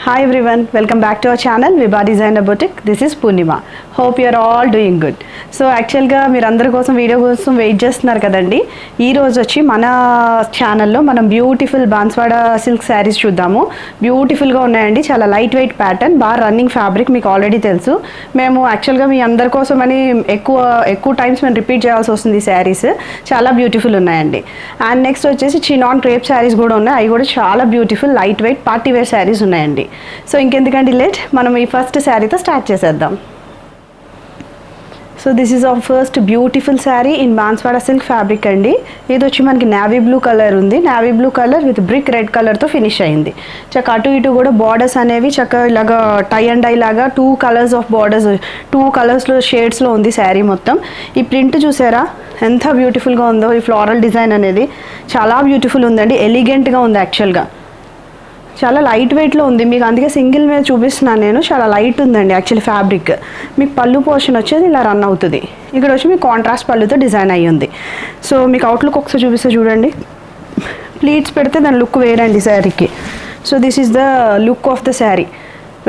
Hi everyone, welcome back to our channel Vibha Designer Boutique. This is Purnima. Hope you are all doing good. So actually గా మీరు అందరి కోసం video కోసం wait చేస్తున్నారు కదండి. ఈ రోజు వచ్చి మన ఛానల్లో మనం బ్యూటిఫుల్ బాన్స్వాడ సిల్క్ శారీస్ చూద్దాము. బ్యూటిఫుల్గా ఉన్నాయండి, చాలా లైట్ వెయిట్ ప్యాటర్న్, బాగా రన్నింగ్ ఫ్యాబ్రిక్ మీకు ఆల్రెడీ తెలుసు. మేము యాక్చువల్గా మీ అందరి కోసం అని ఎక్కువ టైమ్స్ మేము రిపీట్ చేయాల్సి వస్తుంది ఈ శారీస్. చాలా బ్యూటిఫుల్ ఉన్నాయండి. అండ్ నెక్స్ట్ వచ్చేసి చినాన్ క్రేప్ శారీస్ కూడా ఉన్నాయి, అవి కూడా చాలా beautiful light weight party wear saris ఉన్నాయండి. సో ఇంకెందుకంటే లేట్, మనం ఈ ఫస్ట్ శారీతో స్టార్ట్ చేసేద్దాం. So this is our first beautiful sari in Banswada silk fabric అండి. ఇది వచ్చి మనకి నావీ బ్లూ కలర్ ఉంది, navy blue colour with brick red కలర్తో ఫినిష్ అయింది. చక్క అటు ఇటు కూడా బార్డర్స్ అనేవి చక్క ఇలాగా టై అండ్ డై లాగా 2 కలర్స్ ఆఫ్ బార్డర్స్, 2 కలర్స్లో షేడ్స్లో ఉంది శారీ మొత్తం. ఈ ప్రింట్ చూసారా ఎంత బ్యూటిఫుల్గా ఉందో, ఈ ఫ్లోరల్ డిజైన్ అనేది చాలా బ్యూటిఫుల్ ఉందండి, ఎలిగెంట్గా ఉంది. యాక్చువల్గా చాలా లైట్ వెయిట్లో ఉంది మీకు, అందుకే సింగిల్ మీద చూపిస్తున్నాను నేను. చాలా లైట్ ఉందండి యాక్చువల్లీ ఫ్యాబ్రిక్. మీకు పళ్ళు పోర్షన్ వచ్చేది ఇలా రన్ అవుతుంది. ఇక్కడ వచ్చి మీకు కాంట్రాస్ట్ పళ్ళుతో డిజైన్ అయ్యి ఉంది. సో మీకు అవుట్లుక్ ఒకసారి చూపిస్తే చూడండి, ప్లీట్స్ పెడితే దాని లుక్ వేరండి శారీకి. So this is the look of the sari,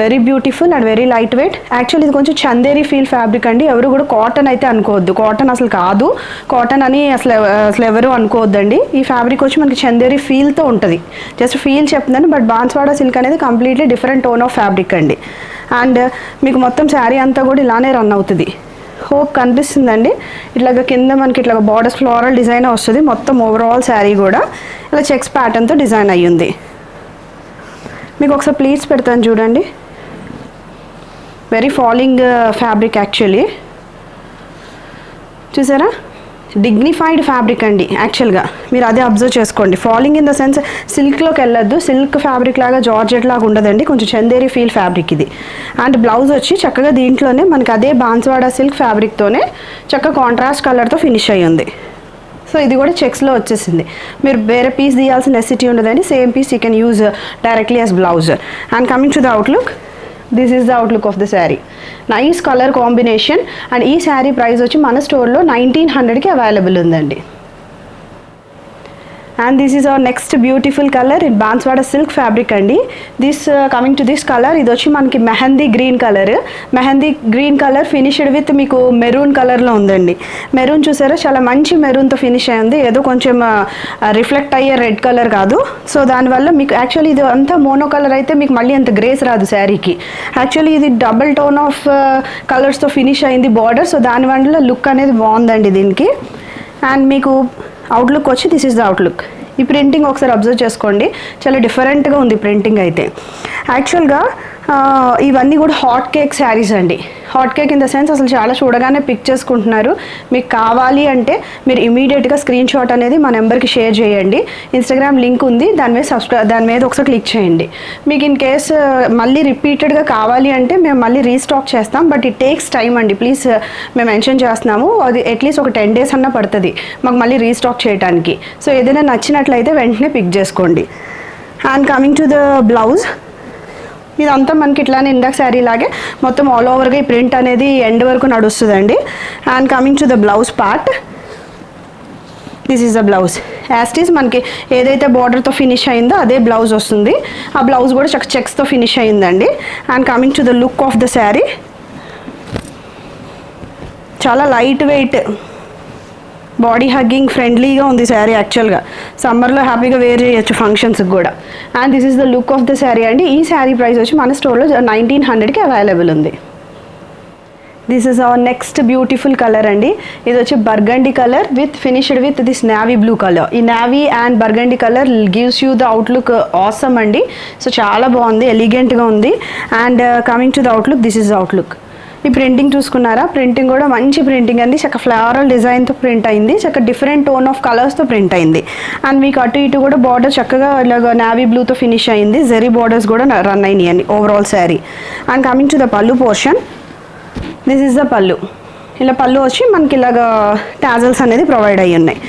very beautiful and very light weight. Actually ఇది కొంచెం చందేరి ఫీల్ ఫ్యాబ్రిక్ అండి, ఎవరు కూడా కాటన్ అయితే అనుకోవద్దు, కాటన్ అసలు కాదు, కాటన్ అని అసలు ఎవరు అనుకోవద్దండి. ఈ ఫ్యాబ్రిక్ వచ్చి మనకి చందేరి ఫీల్తో ఉంటుంది, జస్ట్ ఫీల్ చెప్తున్నాను. బట్ బాన్స్వాడ సిల్క్ అనేది completely different tone of fabric అండి. అండ్ మీకు మొత్తం శారీ అంతా కూడా ఇలానే రన్ అవుతుంది. హోప్ కనిపిస్తుందండి, ఇట్లాగ కింద మనకి ఇట్లా బార్డర్స్ ఫ్లోరల్ డిజైన్ వస్తుంది. మొత్తం ఓవరాల్ శారీ కూడా ఇలా చెక్స్ ప్యాటర్న్తో డిజైన్ అయ్యింది. మీకు ఒకసారి ప్లీట్స్ పెడతాను చూడండి, వెరీ ఫాలింగ్ ఫ్యాబ్రిక్ యాక్చువల్లీ. చూసారా, డిగ్నిఫైడ్ ఫ్యాబ్రిక్ అండి యాక్చువల్గా, మీరు అదే అబ్జర్వ్ చేసుకోండి. ఫాలింగ్ ఇన్ ద సెన్స్ సిల్క్లోకి వెళ్ళొద్దు, సిల్క్ ఫ్యాబ్రిక్ లాగా జార్జెట్ లాగా ఉండదండి, కొంచెం చందేరి ఫీల్ ఫ్యాబ్రిక్ ఇది. అండ్ బ్లౌజ్ వచ్చి చక్కగా దీంట్లోనే మనకి అదే బాన్స్వాడ సిల్క్ ఫ్యాబ్రిక్తోనే చక్కగా కాంట్రాస్ట్ కలర్తో ఫినిష్ అయ్యి ఉంది. సో ఇది కూడా చెక్స్లో వచ్చేసింది, మీరు వేరే పీస్ తీయాల్సిన నెసిటీ ఉండదండి, same piece you can use directly as blouse. And coming to the outlook, this is the outlook of the sari. Nice colour combination. And ఈ శారీ ప్రైస్ వచ్చి మన స్టోర్లో 1900కి అవైలబుల్ ఉందండి. And this is our next beautiful colour in Banswada silk fabric అండి. This coming to this colour, ఇది వచ్చి మనకి mehndi green colour, mehndi green colour finished with మీకు మెరూన్ కలర్లో ఉందండి. మెరూన్ చూసారా, చాలా మంచి మెరూన్తో ఫినిష్ అయింది, ఏదో కొంచెం రిఫ్లెక్ట్ అయ్యే రెడ్ కలర్ కాదు. సో దానివల్ల మీకు యాక్చువల్లీ ఇది అంతా మోనో కలర్ అయితే మీకు మళ్ళీ అంత గ్రేస్ రాదు శారీకి. యాక్చువల్లీ ఇది డబుల్ టోన్ ఆఫ్ కలర్స్తో ఫినిష్ అయింది బార్డర్, సో దానివల్ల లుక్ అనేది బాగుందండి దీనికి. అండ్ మీకు అవుట్లుక్ వచ్చి దిస్ ఈస్ ద అవుట్లుక్. ఈ ప్రింటింగ్ ఒకసారి అబ్జర్వ్ చేసుకోండి, చాలా డిఫరెంట్గా ఉంది ప్రింటింగ్ అయితే. యాక్చువల్గా ఇవన్నీ కూడా హాట్ కేక్ శారీస్ అండి. Hot cake in the sense అసలు చాలా చూడగానే పిక్ చేసుకుంటున్నారు. మీకు కావాలి అంటే మీరు ఇమీడియట్గా స్క్రీన్ షాట్ అనేది మా నెంబర్కి షేర్ చేయండి, ఇన్స్టాగ్రామ్ లింక్ ఉంది, దాని మీద ఒకసారి క్లిక్ చేయండి. మీకు ఇన్ కేస్ మళ్ళీ రిపీటెడ్గా కావాలి అంటే మేము మళ్ళీ రీస్టాక్ చేస్తాం, బట్ ఇట్ టేక్స్ టైం అండి, ప్లీజ్ మేము మెన్షన్ చేస్తున్నాము. అది అట్లీస్ట్ ఒక 10 days అన్నా పడుతుంది మాకు మళ్ళీ రీస్టాక్ చేయడానికి. సో ఏదైనా నచ్చినట్లయితే వెంటనే పిక్ చేసుకోండి. And coming to the blouse, ఇదంతా మనకి ఇట్లానే ఇందాక శారీ లాగే మొత్తం ఆల్ ఓవర్గా ఈ ప్రింట్ అనేది ఎండ్ వరకు నడుస్తుందండి. And coming to the blouse part, this is the blouse. యాస్టీస్ మనకి ఏదైతే బార్డర్తో ఫినిష్ అయిందో అదే బ్లౌజ్ వస్తుంది. ఆ బ్లౌజ్ కూడా చెక్స్తో ఫినిష్ అయిందండి. And coming to the look of the sari, చాలా లైట్ వెయిట్, బాడీ హగ్గింగ్ ఫ్రెండ్లీగా ఉంది శారీ. యాక్చువల్గా సమ్మర్లో హ్యాపీగా వేర్ చేయొచ్చు ఫంక్షన్స్కి కూడా. And this is the look of the sari అండి. ఈ శారీ ప్రైస్ వచ్చి మన స్టోర్లో 1900కి అవైలబుల్ ఉంది. This is our next beautiful colour అండి. ఇది వచ్చి burgundy colour with finished with this navy blue colour. ఈ navy and burgundy colour gives you the outlook awesome అండి. సో చాలా బాగుంది, ఎలిగెంట్గా ఉంది. And coming to the outlook, this is the outlook. ఈ ప్రింటింగ్ చూసుకున్నారా, ప్రింటింగ్ కూడా మంచి ప్రింటింగ్ అండి, చక్క ఫ్లవరల్ డిజైన్తో ప్రింట్ అయింది, చక్క డిఫరెంట్ టోన్ ఆఫ్ కలర్స్తో ప్రింట్ అయింది. అండ్ మీకు అటు ఇటు కూడా బార్డర్ చక్కగా ఇలాగ నావీ బ్లూతో ఫినిష్ అయింది, జెరీ బార్డర్స్ కూడా రన్ అయినాయి అండి overall sari. And coming to the పళ్ళు పోర్షన్, దిస్ ఈస్ ద పళ్ళు. ఇలా పళ్ళు వచ్చి మనకి ఇలాగ టాజల్స్ అనేది ప్రొవైడ్ అయ్యి ఉన్నాయి.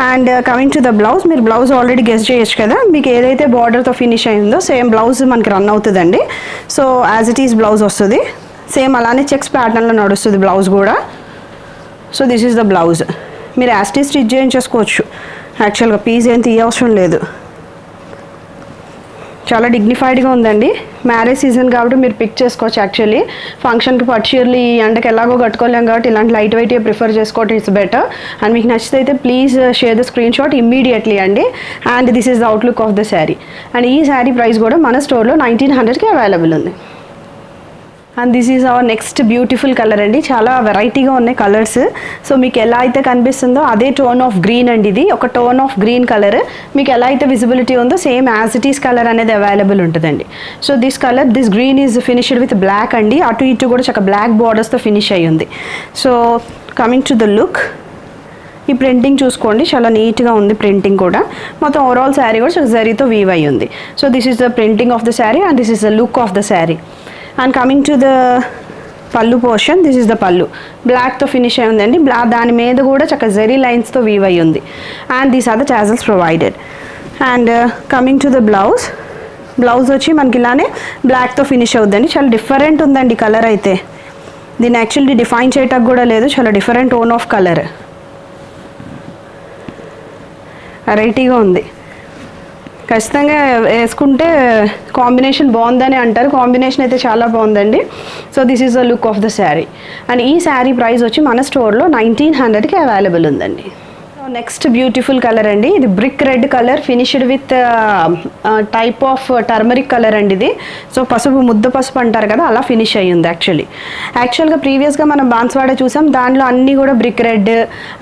And coming to the blouse, మీరు బ్లౌజ్ ఆల్రెడీ గెస్ చేయొచ్చు కదా, మీకు ఏదైతే బార్డర్తో ఫినిష్ అయిందో సేమ్ బ్లౌజ్ మనకి రన్ అవుతుందండి. So as it is blouse వస్తుంది, సేమ్ అలానే చెక్స్ ప్యాటర్న్లో నడుస్తుంది బ్లౌజ్ కూడా. So this is the blouse. మీరు యాస్టీ స్టిచ్ చేయించేసుకోవచ్చు, యాక్చువల్గా పీస్ ఏం తీయవసరం లేదు. చాలా డిగ్నిఫైడ్గా ఉందండి. మ్యారేజ్ సీజన్ కాబట్టి మీరు పిక్ చేసుకోవచ్చు. యాక్చువల్లీ ఫంక్షన్కి పర్టికులర్లీ ఈ ఎండకి ఎలాగో కట్టుకోలేం కాబట్టి ఇలాంటి లైట్ వెయిట్గా ప్రిఫర్ చేసుకోవడం ఇట్స్ బెటర్. అండ్ మీకు నచ్చితే అయితే please share the screen shot immediately అండి. And this is the outlook of the sari. And ఈ శారీ ప్రైస్ కూడా మన స్టోర్లో 1900కి అవైలబుల్ ఉంది. And this is our next beautiful colour అండి. చాలా వెరైటీగా ఉన్నాయి కలర్స్. సో మీకు ఎలా అయితే కనిపిస్తుందో అదే టోన్ ఆఫ్ గ్రీన్ అండి. ఇది ఒక టోన్ ఆఫ్ గ్రీన్ కలర్. మీకు ఎలా అయితే విజిబిలిటీ ఉందో same as it is colour అనేది అవైలబుల్ ఉంటుందండి. So this colour, this green is finished with black అండి. అటు ఇటు కూడా చక్కగా బ్లాక్ బార్డర్స్తో ఫినిష్ అయ్యి ఉంది. So coming to the look, ఈ ప్రింటింగ్ చూసుకోండి, చాలా నీట్గా ఉంది ప్రింటింగ్ కూడా. మొత్తం ఓవరాల్ శారీ కూడా చాలా జరీతో వీవ్ అయ్యి ఉంది. So this is the printing of the sari and this is the look of the sari. And coming to the పళ్ళు పోర్షన్, దిస్ ఇస్ ద పళ్ళు. బ్లాక్తో ఫినిష్ అయి ఉందండి. దాని మీద కూడా చక్కగా జరీ లైన్స్తో వీవ్ అయి ఉంది. And these are the tassels provided. And coming to the blouse, blouse వచ్చి మనకి ఇలానే బ్లాక్తో ఫినిష్ అవుతుందండి. చాలా డిఫరెంట్ ఉందండి కలర్ అయితే. దీన్ని యాక్చువల్లీ డిఫైన్ చేయటం కూడా లేదు, చాలా డిఫరెంట్ టోన్ ఆఫ్ కలర్, వెరైటీగా ఉంది. ఖచ్చితంగా వేసుకుంటే కాంబినేషన్ బాగుందని అంటారు. కాంబినేషన్ అయితే చాలా బాగుందండి. So this is the look of the sari. And ఈ శారీ ప్రైస్ వచ్చి మన స్టోర్లో 1900కి అవైలబుల్ ఉందండి. నెక్స్ట్ బ్యూటిఫుల్ కలర్ అండి. ఇది brick red colour finished with type of turmeric colour అండి ఇది. సో పసుపు, ముద్ద పసుపు అంటారు కదా, అలా ఫినిష్ అయ్యి ఉంది. యాక్చువల్గా ప్రీవియస్గా మనం బాన్స్వాడ చూసాం, దాంట్లో అన్నీ కూడా brick red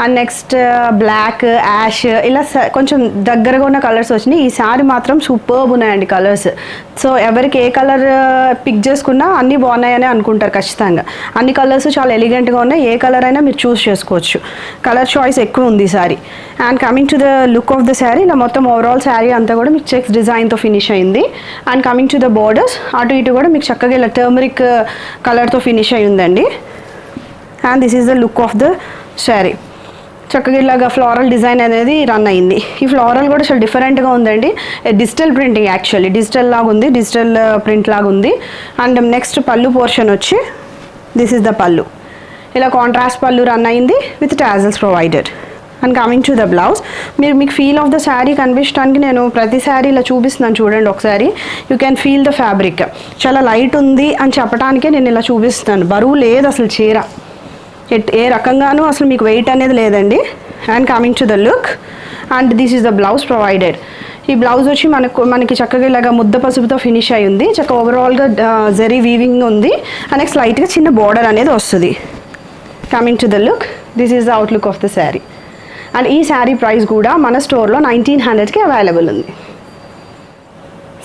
and next black, ash, ఇలా కొంచెం దగ్గరగా ఉన్న కలర్స్ వచ్చినాయి. ఈ సారీ మాత్రం సూపర్బ్ ఉన్నాయండి కలర్స్. సో ఎవరికి ఏ కలర్ పిక్ చేసుకున్నా అన్నీ బాగున్నాయని అనుకుంటారు ఖచ్చితంగా. అన్ని కలర్స్ చాలా ఎలిగెంట్గా ఉన్నాయి. ఏ కలర్ అయినా మీరు చూస్ చేసుకోవచ్చు. కలర్ చాయిస్ ఎక్కువ ఉంది ఈ sorry. And coming to the look of the sari, ఇలా మొత్తం ఓవరాల్ శారీ అంతా కూడా మీకు చెక్స్ డిజైన్తో ఫినిష్ అయింది. And coming to the borders, అటు ఇటు కూడా మీకు చక్కగా ఇలా టర్మరిక్ కలర్తో ఫినిష్ అయి ఉందండి. And this is the look of the sari. చక్కగా ఇలాగా ఫ్లోరల్ డిజైన్ అనేది రన్ అయింది. ఈ ఫ్లోరల్ కూడా చాలా డిఫరెంట్గా ఉందండి. డిజిటల్ ప్రింటింగ్, యాక్చువల్లీ డిజిటల్ లాగా ఉంది, డిజిటల్ ప్రింట్ లాగా ఉంది. అండ్ నెక్స్ట్ పళ్ళు పోర్షన్ వచ్చి దిస్ ఈజ్ ద పళ్ళు. ఇలా కాంట్రాస్ట్ పళ్ళు రన్ అయింది with tassels provided. And coming to the blouse, మీకు ఫీల్ ఆఫ్ ద శారీ కనిపించడానికి నేను ప్రతి శారీ ఇలా చూపిస్తున్నాను చూడండి ఒకసారి. You can feel the fabric. చాలా లైట్ ఉంది అని చెప్పడానికే నేను ఇలా చూపిస్తున్నాను. బరువు లేదు అసలు చీర, ఏ రకంగానూ అసలు మీకు వెయిట్ అనేది లేదండి. And coming to the look, and this is the blouse provided. ఈ బ్లౌజ్ వచ్చి మనకి చక్కగా ఇలాగా ముద్ద పసుపుతో ఫినిష్ అయి ఉంది. చక్కగా ఓవరాల్గా జరీ వీవింగ్ ఉంది. అండ్ నెక్స్ట్ లైట్గా చిన్న బార్డర్ అనేది వస్తుంది. Coming to the look, this is the outlook of the sari. And ఈ శారీ ప్రైస్ కూడా మన స్టోర్లో 1900కి అవైలబుల్ ఉంది.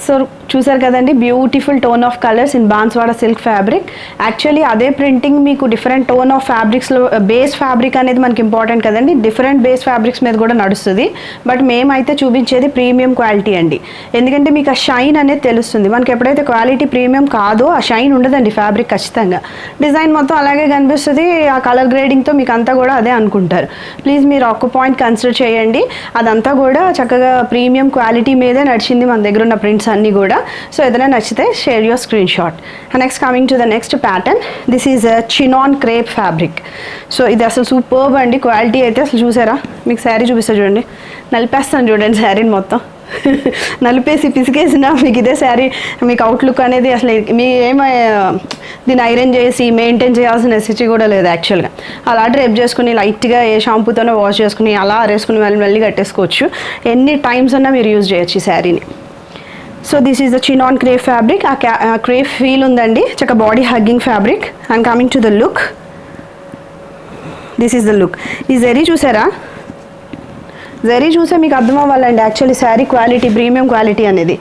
సో చూసారు కదండి, beautiful tone of colours in Banswada silk fabric. Actually అదే ప్రింటింగ్ మీకు డిఫరెంట్ టోన్ ఆఫ్ ఫ్యాబ్రిక్స్లో, బేస్ ఫ్యాబ్రిక్ అనేది మనకి ఇంపార్టెంట్ కదండి. డిఫరెంట్ బేస్ ఫ్యాబ్రిక్స్ మీద కూడా నడుస్తుంది. బట్ మేమైతే చూపించేది ప్రీమియం క్వాలిటీ అండి. ఎందుకంటే మీకు ఆ షైన్ అనేది తెలుస్తుంది. మనకి ఎప్పుడైతే క్వాలిటీ ప్రీమియం కాదో ఆ షైన్ ఉండదండి ఫ్యాబ్రిక్ ఖచ్చితంగా. డిజైన్ మొత్తం అలాగే కనిపిస్తుంది. ఆ కలర్ గ్రేడింగ్తో మీకు అంతా కూడా అదే అనుకుంటారు. ప్లీజ్ మీరు ఒక్క పాయింట్ కన్సిడర్ చేయండి. అదంతా కూడా చక్కగా ప్రీమియం క్వాలిటీ మీదే నడిచింది మన దగ్గర ఉన్న ప్రింట్స్ అన్నీ కూడా. సో ఏదైనా నచ్చితే share your screen shot. Next coming to the next pattern, this is chinon crepe fabric. So ఇది అసలు సూపర్బ్ అండి. క్వాలిటీ అయితే అసలు చూసారా, మీకు శారీ చూపిస్తా చూడండి. నలిపేస్తాను చూడండి శారీని మొత్తం. నలిపేసి పిసికేసిన మీకు ఇదే శారీ మీకు అవుట్లుక్ అనేది అసలు మీ దీన్ని ఐరన్ చేసి మెయింటైన్ చేయాల్సిన నెసెసిటీ కూడా లేదు యాక్చువల్గా. అలా డ్రేప్ చేసుకుని లైట్గా ఏ షాంపూతోనే వాష్ చేసుకుని అలా ఆరేసుకుని మళ్ళీ కట్టేసుకోవచ్చు. ఎన్ని టైమ్స్ అన్నా మీరు యూజ్ చేయొచ్చు ఈ శారీని. So this is the chinon crepe fabric. ఆ క్రేప్ ఫీల్ ఉందండి, చక్క body hugging fabric. And coming to the look, this is the look. ఈ జరీ చూసారా, జరీ చూసే మీకు అర్థం అవ్వాలండి actually sari quality, premium quality అనేది.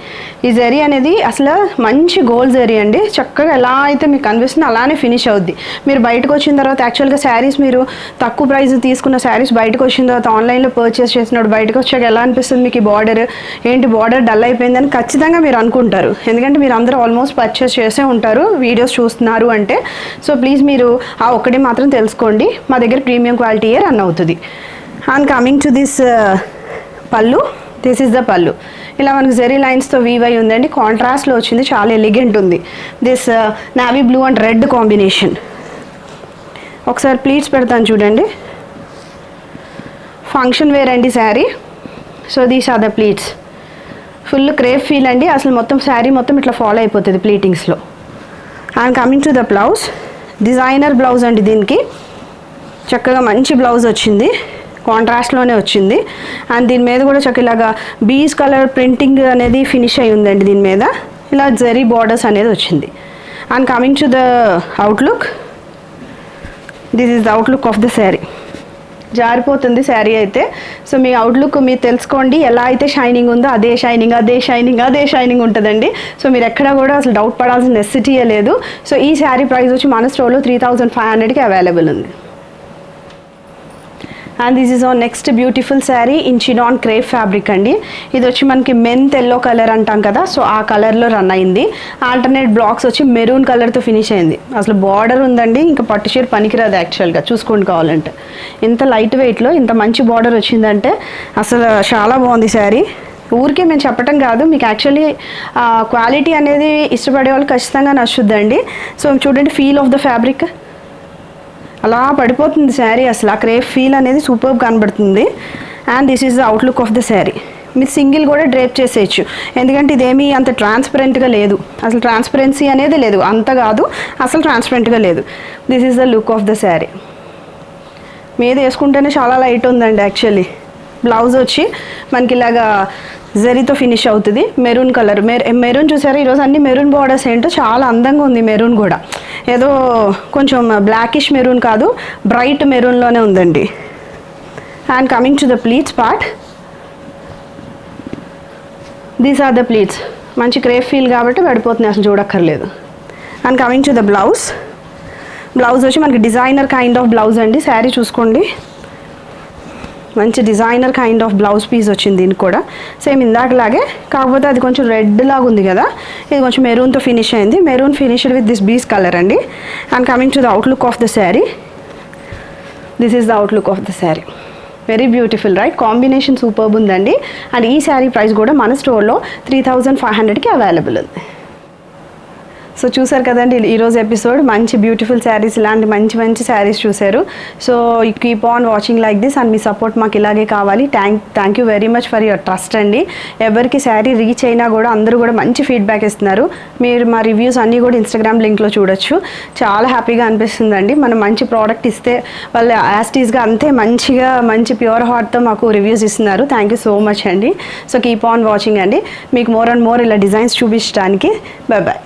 ఈ జరీ అనేది అసలు మంచి గోల్డ్ జరీ అండి. చక్కగా ఎలా అయితే మీకు కనిపిస్తుందో అలానే ఫినిష్ అవుద్ది. మీరు బయటకు వచ్చిన తర్వాత యాక్చువల్గా శారీస్ మీరు తక్కువ ప్రైస్ తీసుకున్న శారీస్ బయటకు వచ్చిన తర్వాత ఆన్లైన్లో పర్చేస్ చేసినప్పుడు బయటకు వచ్చాక ఎలా అనిపిస్తుంది మీకు ఈ బార్డర్ ఏంటి, బార్డర్ డల్ అయిపోయిందని ఖచ్చితంగా మీరు అనుకుంటారు. ఎందుకంటే మీరు అందరూ ఆల్మోస్ట్ పర్చేస్ చేసే ఉంటారు వీడియోస్ చూస్తున్నారు అంటే. సో ప్లీజ్ మీరు ఆ ఒక్కటే మాత్రం తెలుసుకోండి, మా దగ్గర ప్రీమియం క్వాలిటీయే రన్ అవుతుంది. అండ్ కమింగ్ టు దిస్ పళ్ళు, దిస్ ఈస్ ద పళ్ళు. ఇలా మనకు జెరీ లైన్స్తో వీవ్ అయి ఉందండి. కాంట్రాస్ట్లో వచ్చింది, చాలా ఎలిగెంట్ ఉంది. This navy blue and red combination. ఒకసారి ప్లీట్స్ పెడతాను చూడండి. ఫంక్షన్ వేర్ అండి sari. So these are the pleats. Full crepe feel అండి, అసలు మొత్తం శారీ మొత్తం ఇట్లా ఫాలో అయిపోతుంది ప్లీటింగ్స్లో. And coming to the blouse, designer blouse అండి. దీనికి చక్కగా మంచి బ్లౌజ్ వచ్చింది, కాంట్రాస్ట్లోనే వచ్చింది. అండ్ దీని మీద కూడా చక్కగా ఇలాగా బీస్ కలర్ ప్రింటింగ్ అనేది ఫినిష్ అయి ఉందండి. దీని మీద ఇలా జరీ బార్డర్స్ అనేది వచ్చింది. And coming to the outlook, this is the outlook of the sari. జారిపోతుంది శారీ అయితే. సో మీ అవుట్లుక్ మీరు తెలుసుకోండి, ఎలా అయితే షైనింగ్ ఉందో అదే షైనింగ్ అదే షైనింగ్ అదే షైనింగ్ ఉంటుందండి. సో మీరు ఎక్కడ కూడా అసలు డౌట్ పడాల్సిన నెసెసిటీయే లేదు. సో ఈ శారీ ప్రైస్ వచ్చి మన స్టోర్లో 3500కి అవైలబుల్ ఉంది. And this is on next beautiful sari in chinon crepe fabric అండి. ఇది వచ్చి మనకి మెంత్ ఎల్లో కలర్ అంటాం కదా, సో ఆ కలర్లో రన్ అయింది. ఆల్టర్నేట్ బ్లాక్స్ వచ్చి మెరూన్ కలర్తో ఫినిష్ అయింది. అసలు బార్డర్ ఉందండి, ఇంకా పట్టు చీర పనికిరాదు యాక్చువల్గా చూసుకొని కావాలంటే. ఇంత లైట్ వెయిట్లో ఇంత మంచి బార్డర్ వచ్చిందంటే అసలు చాలా బాగుంది శారీ. ఊరికే మేము చెప్పటం కాదు, మీకు యాక్చువల్లీ క్వాలిటీ అనేది ఇష్టపడే వాళ్ళు ఖచ్చితంగా నచ్చుద్దండి. సో చూడండి, ఫీల్ ఆఫ్ ద ఫ్యాబ్రిక్ అలా పడిపోతుంది శారీ, అసలు ఆ క్రేప్ ఫీల్ అనేది సూపర్గా కనబడుతుంది. And this is the outlook of the sari. మీరు సింగిల్ కూడా డ్రేప్ చేసేయచ్చు, ఎందుకంటే ఇదేమీ అంత ట్రాన్స్పరెంట్గా లేదు, అసలు ట్రాన్స్పరెన్సీ అనేది లేదు, అంత కాదు అసలు ట్రాన్స్పరెంట్గా లేదు. This is the look of the sari. మీద వేసుకుంటేనే చాలా లైట్ ఉందండి యాక్చువల్లీ. బ్లౌజ్ వచ్చి మనకి ఇలాగా జరీతో ఫినిష్ అవుతుంది, మెరూన్ కలర్. మెరూన్ చూసారా, ఈరోజు అన్ని మెరూన్ బార్డర్స్ ఏంటో చాలా అందంగా ఉంది. మెరూన్ కూడా ఏదో కొంచెం బ్లాకిష్ మెరూన్ కాదు, బ్రైట్ మెరూన్లోనే ఉందండి. And coming to the pleats part, these are the pleats. మంచి క్రేప్ ఫీల్ కాబట్టి పడిపోతుంది, అసలు చూడక్కర్లేదు. And coming to the blouse, blouse వచ్చి మనకి డిజైనర్ కైండ్ ఆఫ్ బ్లౌజ్ అండి. శారీ చూసుకోండి, మంచి designer kind of blouse piece వచ్చింది దీనికి కూడా. సేమ్ ఇందాకలాగే, కాకపోతే అది కొంచెం రెడ్ లాగా ఉంది కదా, ఇది కొంచెం మెరూన్తో ఫినిష్ అయింది. మెరూన్ ఫినిష్డ్ విత్ దిస్ బీస్ కలర్ అండి. And coming to the outlook of the sari, this is the outlook of the sari. Very beautiful right, combination superb ఉందండి. అండ్ ఈ శారీ ప్రైస్ కూడా మన స్టోర్లో 3500కి అవైలబుల్ ఉంది. సో చూసారు కదండి ఈరోజు ఎపిసోడ్, మంచి బ్యూటిఫుల్ శారీస్, ఇలాంటి మంచి మంచి శారీస్ చూశారు. So you keep on watching like this, and me support మాకు ఇలాగే కావాలి. Thank you very much for your trust అండి. ఎవరికి శారీ రీచ్ అయినా కూడా అందరూ కూడా మంచి ఫీడ్బ్యాక్ ఇస్తున్నారు. మీరు మా రివ్యూస్ అన్నీ కూడా ఇన్స్టాగ్రామ్ లింక్లో చూడొచ్చు. చాలా హ్యాపీగా అనిపిస్తుందండి. మనం మంచి ప్రోడక్ట్ ఇస్తే వాళ్ళు యాస్టీస్గా అంతే మంచిగా మంచి ప్యూర్ హార్ట్తో మాకు రివ్యూస్ ఇస్తున్నారు. థ్యాంక్ యూ సో మచ్ అండి. సో కీప్ ఆన్ వాచింగ్ అండి. మీకు మోర్ అండ్ మోర్ ఇలా డిజైన్స్ చూపించడానికి. Bye bye.